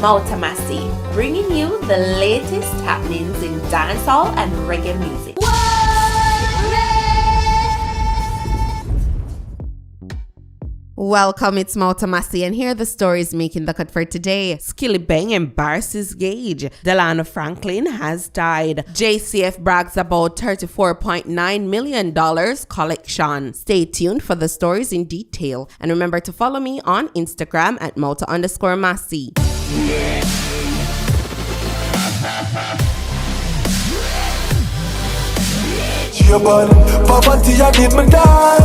Massey, bringing you the latest happenings in dancehall and reggae music. Welcome, it's Massey, and here are the stories making the cut for today. SkilIibeng embarrasses Gage. Delano Franklyn has died. JCF brags about $34.9 million collection. Stay tuned for the stories in detail. And remember to follow me on Instagram at @Malta_Massey. Yeah, but poverty I did me die.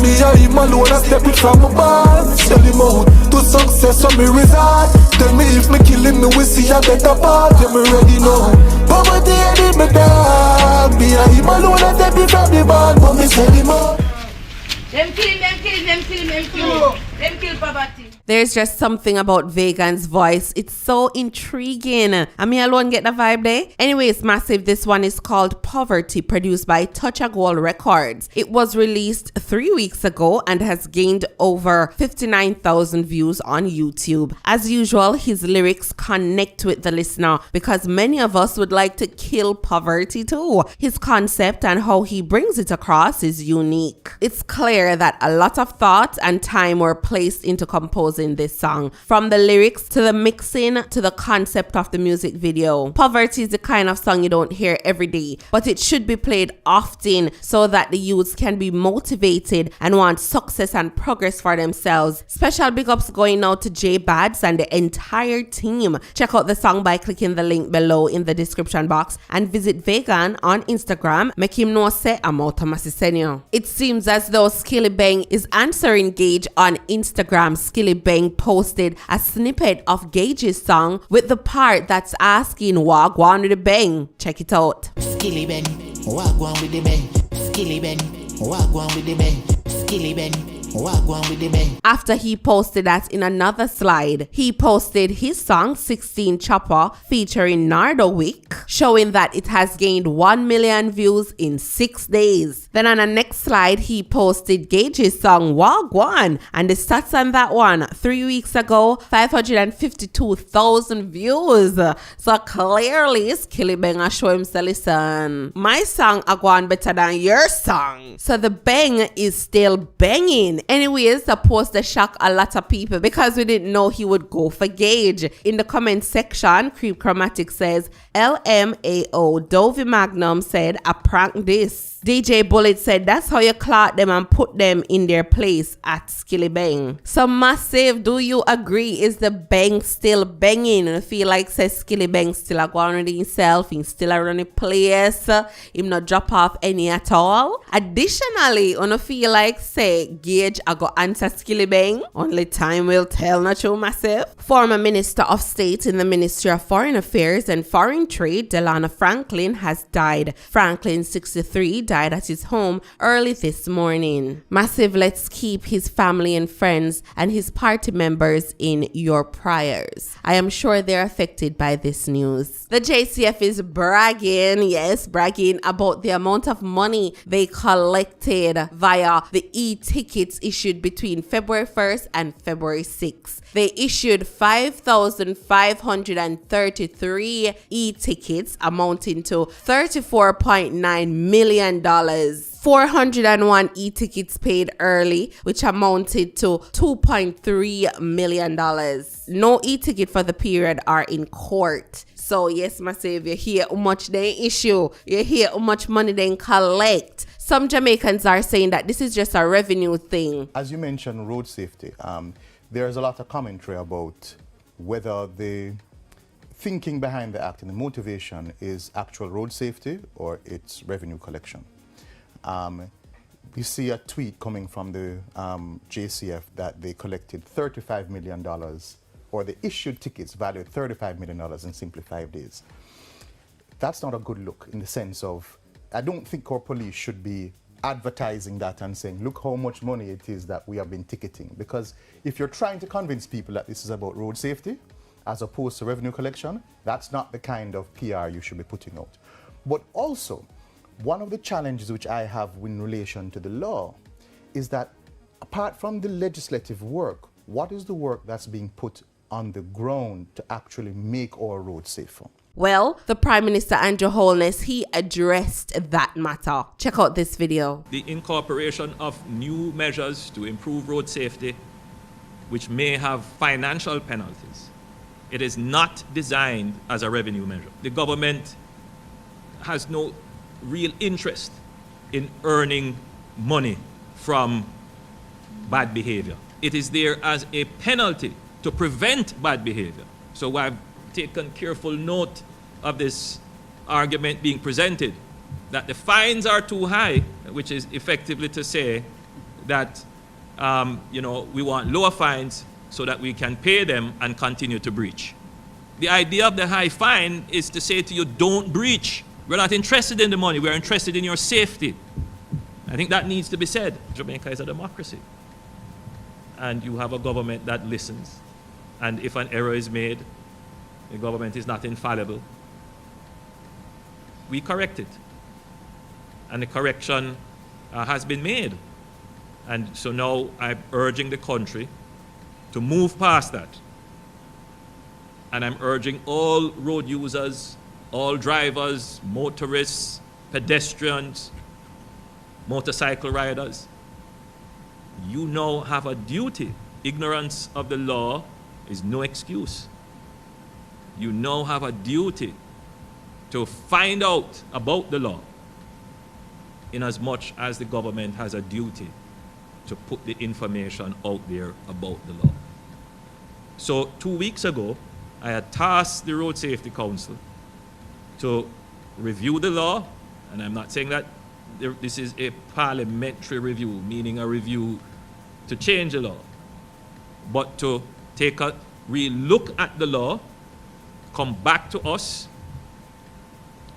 Me I him alone and step it from my band. Sell him out to success when me reside. Tell me if me kill him, me will see a better part. Yeah, me ready now. Poverty I did me die. Me I him alone and step it from the band. But me sell him out. Them kill poverty. There's just something about Vaygan's voice. It's so intriguing. I mean, alone get the vibe there. Anyways, massive. This one is called Poverty, produced by Touch a Goal Records. It was released 3 weeks ago and has gained over 59,000 views on YouTube. As usual, his lyrics connect with the listener because many of us would like to kill poverty too. His concept and how he brings it across is unique. It's clear that a lot of thought and time were placed into composing this song, from the lyrics to the mixing to the concept of the music video. Poverty is the kind of song you don't hear every day, but it should be played often so that the youths can be motivated and want success and progress for themselves. Special big ups going out to J Bads and the entire team. Check out the song by clicking the link below in the description box and visit Vaygan on Instagram. Make him know say I'm Massey Senior. It seems as though SkilIibeng is answering Gage on Instagram. SkilIibeng posted a snippet of Gage's song with the part that's asking Wagwan with the bang. Check it out. SkilIibeng, Wagwan with the bang. SkilIibeng, Wagwan with the bang. SkilIibeng. After he posted that in another slide, he posted his song 16 Chopper featuring Nardo Wick, showing that it has gained 1 million views in 6 days. Then on the next slide, he posted Gage's song Wagwan, and the stats on that one 3 weeks ago, 552,000 views. So clearly, SkilIibeng show himself, listen, my song a gone better than your song. So the bang is still banging. Anyways, the post that shocked a lot of people because we didn't know he would go for Gage. In the comment section, Creep Chromatic says, LMAO, Dovey Magnum said, I prank this. DJ Bullet said, that's how you clock them and put them in their place at SkilIibeng. So massive, do you agree? Is the bang still banging? I feel like says SkilIibeng still a going on himself, he still a running place, him not drop off any at all. Additionally, I feel like say Gage I go answer SkilIibeng. Only time will tell, not true massive. Former Minister of State in the Ministry of Foreign Affairs and Foreign Trade, Delano Franklyn, has died. Franklyn, 63, died at his home early this morning. Massive, let's keep his family and friends and his party members in your prayers. I am sure they're affected by this news. The JCF is bragging, yes, bragging about the amount of money they collected via the e-tickets issued between February 1st and February 6th. They issued 5,533 e-tickets amounting to $34.9 million. 401 e-tickets paid early, which amounted to $2.3 million. No e-ticket for the period are in court. So yes, massive, you hear how much they issue, you hear how much money they collect. Some Jamaicans are saying that this is just a revenue thing. As you mentioned, road safety. There's a lot of commentary about whether the thinking behind the act and the motivation is actual road safety or it's revenue collection. You see a tweet coming from the JCF that they collected $35 million, or they issued tickets valued $35 million in simply 5 days. That's not a good look in the sense of, I don't think our police should be advertising that and saying, look how much money it is that we have been ticketing. Because if you're trying to convince people that this is about road safety as opposed to revenue collection, that's not the kind of PR you should be putting out. But also, one of the challenges which I have in relation to the law is that apart from the legislative work, what is the work that's being put on the ground to actually make our roads safer? Well, the Prime Minister Andrew Holness, he addressed that matter. Check out this video. The incorporation of new measures to improve road safety, which may have financial penalties. It is not designed as a revenue measure. The government has no real interest in earning money from bad behavior. It is there as a penalty to prevent bad behavior. So I've taken careful note of this argument being presented, that the fines are too high, which is effectively to say that we want lower fines so that we can pay them and continue to breach. The idea of the high fine is to say to you, don't breach. We're not interested in the money, we're interested in your safety. I think that needs to be said. Jamaica is a democracy. And you have a government that listens. And if an error is made, the government is not infallible. We correct it. And the correction has been made. And so now I'm urging the country to move past that. And I'm urging all road users, all drivers, motorists, pedestrians, motorcycle riders, you now have a duty. Ignorance of the law is no excuse. You now have a duty to find out about the law, in as much as the government has a duty to put the information out there about the law. So 2 weeks ago, I had tasked the Road Safety Council to review the law, and I'm not saying that this is a parliamentary review, meaning a review to change the law, but to take a real look at the law, come back to us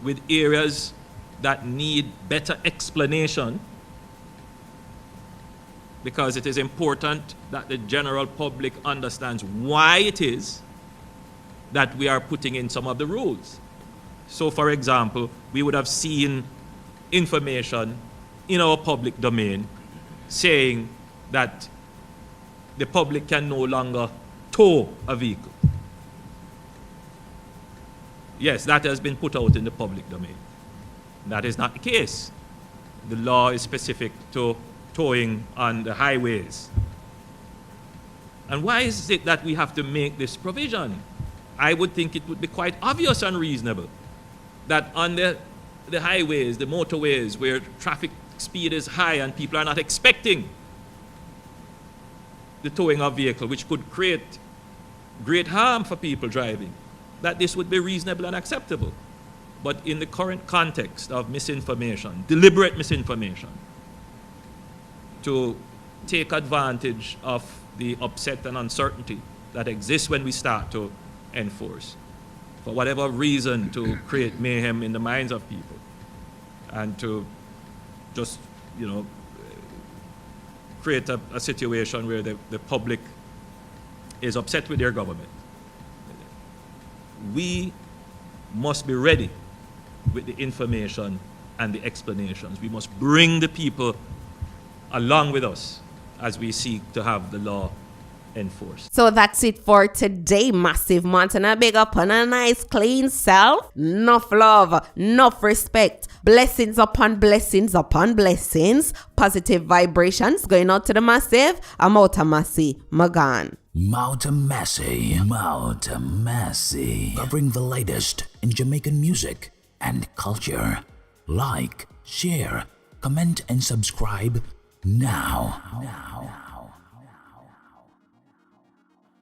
with areas that need better explanation, because it is important that the general public understands why it is that we are putting in some of the rules. So, for example, we would have seen information in our public domain saying that the public can no longer tow a vehicle. Yes, that has been put out in the public domain. That is not the case. The law is specific to towing on the highways. And why is it that we have to make this provision? I would think it would be quite obvious and reasonable that on the highways, the motorways, where traffic speed is high and people are not expecting the towing of vehicle, which could create great harm for people driving, that this would be reasonable and acceptable. But in the current context of misinformation, deliberate misinformation, to take advantage of the upset and uncertainty that exists when we start to enforce, for whatever reason, to create mayhem in the minds of people, and to just, create a situation where the public is upset with their government. We must be ready with the information and the explanations. We must bring the people along with us as we seek to have the law enforced. So that's it for today, Massive Montana. Big up on a nice clean self. Enough love, enough respect. Blessings upon blessings upon blessings. Positive vibrations going out to the Massive. I'm out of Massey. Magan. Mouta Massey. Covering the latest in Jamaican music and culture. Like, share, comment and subscribe now.